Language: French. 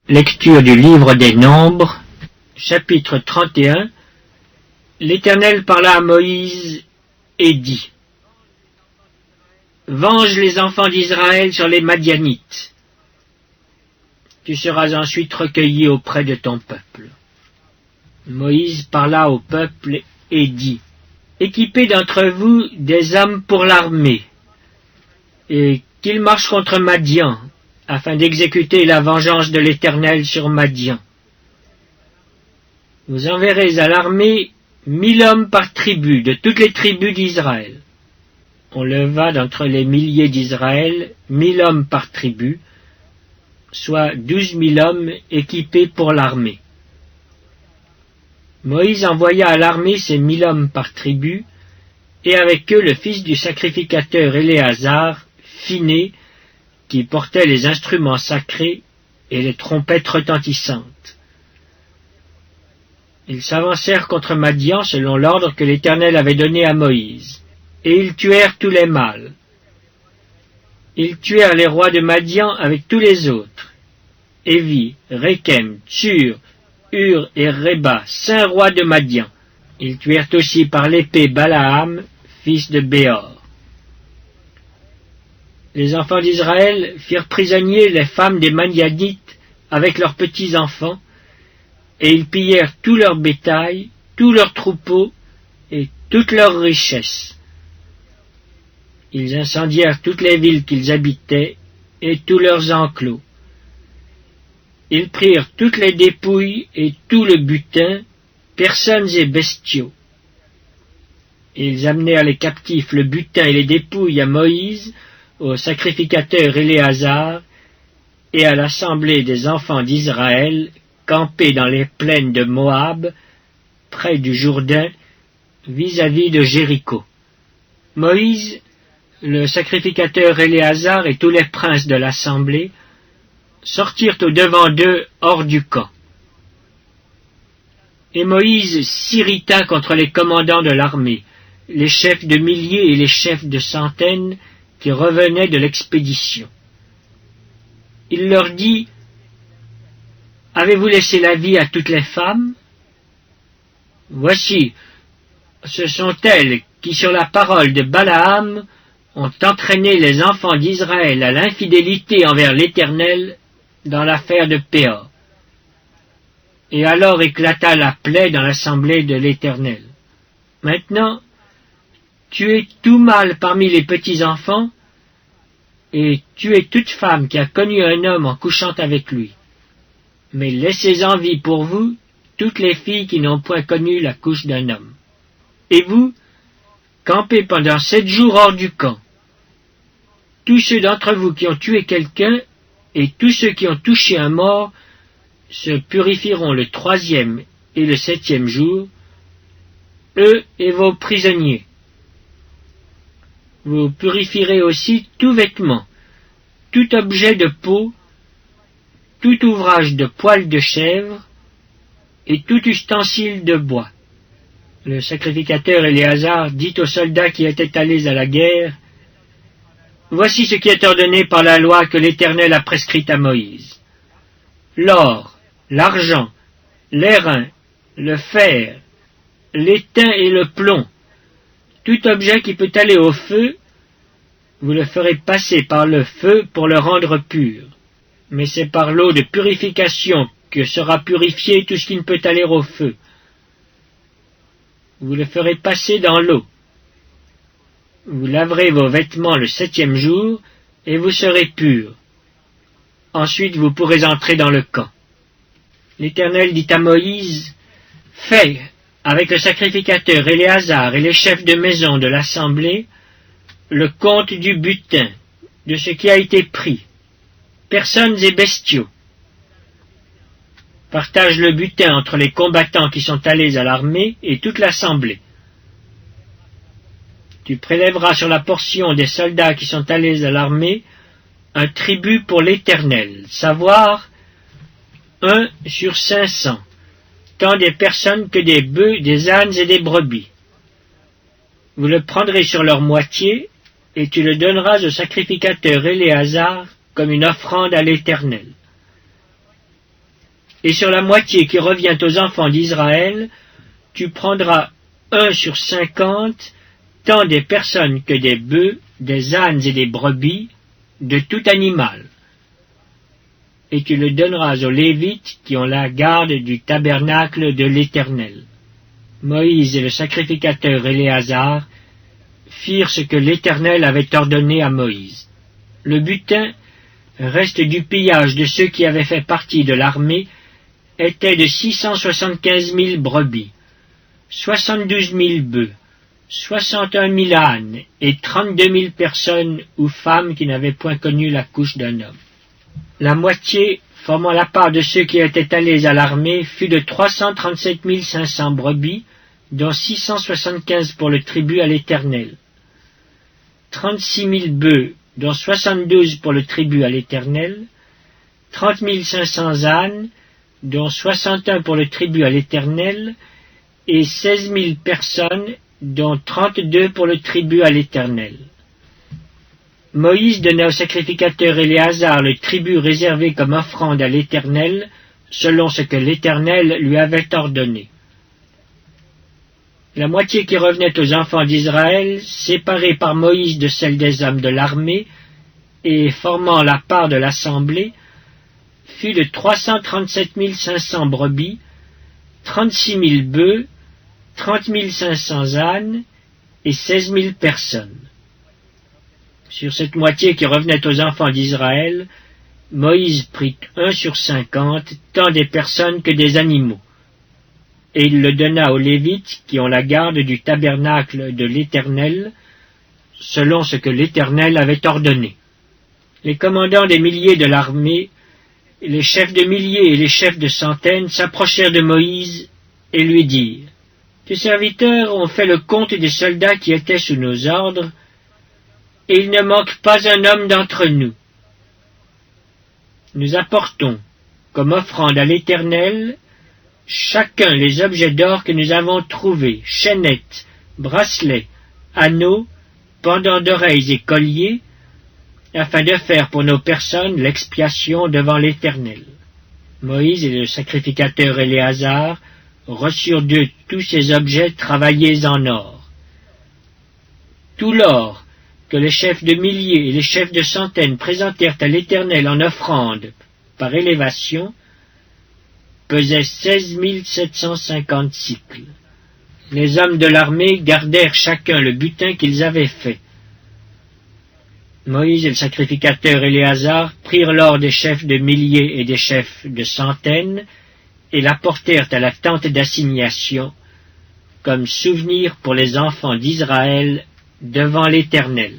Lecture du livre des Nombres, chapitre 31. L'Éternel parla à Moïse et dit: Venge les enfants d'Israël sur les Madianites. Tu seras ensuite recueilli auprès de ton peuple. Moïse parla au peuple et dit: Équipez d'entre vous des hommes pour l'armée, et qu'ils marchent contre Madian, afin d'exécuter la vengeance de l'Éternel sur Madian. Vous enverrez à l'armée 1000 hommes par tribu, de toutes les tribus d'Israël. On leva d'entre les milliers d'Israël 1000 hommes par tribu, soit 12 000 hommes équipés pour l'armée. Moïse envoya à l'armée ces 1000 hommes par tribu, et avec eux le fils du sacrificateur Éléazar, Phiné, qui portait les instruments sacrés et les trompettes retentissantes. Ils s'avancèrent contre Madian selon l'ordre que l'Éternel avait donné à Moïse, et ils tuèrent tous les mâles. Ils tuèrent les rois de Madian avec tous les autres, Évi, Rékem, Tsur, Hur et Réba, 5 rois de Madian. Ils tuèrent aussi par l'épée Balaam, fils de Béor. Les enfants d'Israël firent prisonniers les femmes des Madianites avec leurs petits-enfants, et ils pillèrent tout leur bétail, tous leurs troupeaux et toutes leurs richesses. Ils incendièrent toutes les villes qu'ils habitaient et tous leurs enclos. Ils prirent toutes les dépouilles et tout le butin, personnes et bestiaux. Et ils amenèrent les captifs, le butin et les dépouilles à Moïse, au sacrificateur Éléazar, et à l'assemblée des enfants d'Israël, campés dans les plaines de Moab, près du Jourdain, vis-à-vis de Jéricho. Moïse, le sacrificateur Éléazar et tous les princes de l'assemblée sortirent au-devant d'eux hors du camp. Et Moïse s'irrita contre les commandants de l'armée, les chefs de milliers et les chefs de centaines qui revenaient de l'expédition. Il leur dit: Avez-vous laissé la vie à toutes les femmes? Voici, ce sont elles qui, sur la parole de Balaam, ont entraîné les enfants d'Israël à l'infidélité envers l'Éternel dans l'affaire de Péor. Et alors éclata la plaie dans l'assemblée de l'Éternel. Maintenant, tuez tout mâle parmi les petits-enfants, et tuez toute femme qui a connu un homme en couchant avec lui. Mais laissez en vie pour vous toutes les filles qui n'ont point connu la couche d'un homme. Et vous, campez pendant 7 jours hors du camp. Tous ceux d'entre vous qui ont tué quelqu'un, et tous ceux qui ont touché un mort, se purifieront le 3e et le 7e jour, eux et vos prisonniers. Vous purifierez aussi tout vêtement, tout objet de peau, tout ouvrage de poil de chèvre, et tout ustensile de bois. Le sacrificateur Éléazar dit aux soldats qui étaient allés à la guerre: Voici ce qui est ordonné par la loi que l'Éternel a prescrite à Moïse. L'or, l'argent, l'airain, le fer, l'étain et le plomb, tout objet qui peut aller au feu, vous le ferez passer par le feu pour le rendre pur. Mais c'est par l'eau de purification que sera purifié tout ce qui ne peut aller au feu. Vous le ferez passer dans l'eau. Vous laverez vos vêtements le 7e jour, et vous serez purs. Ensuite vous pourrez entrer dans le camp. L'Éternel dit à Moïse: Fais, avec le sacrificateur Éléazar et les chefs de maison de l'assemblée, le compte du butin, de ce qui a été pris, personnes et bestiaux. Partage le butin entre les combattants qui sont allés à l'armée et toute l'assemblée. Tu prélèveras sur la portion des soldats qui sont allés à l'armée un tribut pour l'Éternel, savoir 1 sur 500, tant des personnes que des bœufs, des ânes et des brebis. Vous le prendrez sur leur moitié, et tu le donneras au sacrificateur Éléazar comme une offrande à l'Éternel. Et sur la moitié qui revient aux enfants d'Israël, tu prendras 1/50, tant des personnes que des bœufs, des ânes et des brebis, de tout animal. Et tu le donneras aux Lévites qui ont la garde du tabernacle de l'Éternel. Moïse et le sacrificateur Éléazar firent ce que l'Éternel avait ordonné à Moïse. Le butin, reste du pillage de ceux qui avaient fait partie de l'armée, était de 675 000 brebis, 72 000 bœufs, 61 000 ânes et 32 000 personnes ou femmes qui n'avaient point connu la couche d'un homme. La moitié, formant la part de ceux qui étaient allés à l'armée, fut de 337 500 brebis, dont 675 pour le tribut à l'Éternel. 36 000 bœufs, dont 72 pour le tribut à l'Éternel. 30 500 ânes, dont 61 pour le tribut à l'Éternel, et 16 000 personnes, dont 32 pour le tribut à l'Éternel. Moïse donna au sacrificateur Éléazar le tribut réservé comme offrande à l'Éternel, selon ce que l'Éternel lui avait ordonné. La moitié qui revenait aux enfants d'Israël, séparée par Moïse de celle des hommes de l'armée, et formant la part de l'assemblée, fut de 337 500 brebis, 36 000 bœufs, 30 500 ânes et 16 000 personnes. Sur cette moitié qui revenait aux enfants d'Israël, Moïse prit 1/50, tant des personnes que des animaux. Et il le donna aux Lévites qui ont la garde du tabernacle de l'Éternel, selon ce que l'Éternel avait ordonné. Les commandants des milliers de l'armée, les chefs de milliers et les chefs de centaines s'approchèrent de Moïse et lui dirent: « Tes serviteurs ont fait le compte des soldats qui étaient sous nos ordres, et il ne manque pas un homme d'entre nous. Nous apportons, comme offrande à l'Éternel, chacun les objets d'or que nous avons trouvés, chaînettes, bracelets, anneaux, pendants d'oreilles et colliers, afin de faire pour nos personnes l'expiation devant l'Éternel. » Moïse et le sacrificateur Éléazar reçurent d'eux tous ces objets travaillés en or. Tout l'or que les chefs de milliers et les chefs de centaines présentèrent à l'Éternel en offrande par élévation pesait 16 750 cycles. Les hommes de l'armée gardèrent chacun le butin qu'ils avaient fait. Moïse et le sacrificateur Éléazar prirent l'or des chefs de milliers et des chefs de centaines et l'apportèrent à la tente d'assignation comme souvenir pour les enfants d'Israël devant l'Éternel.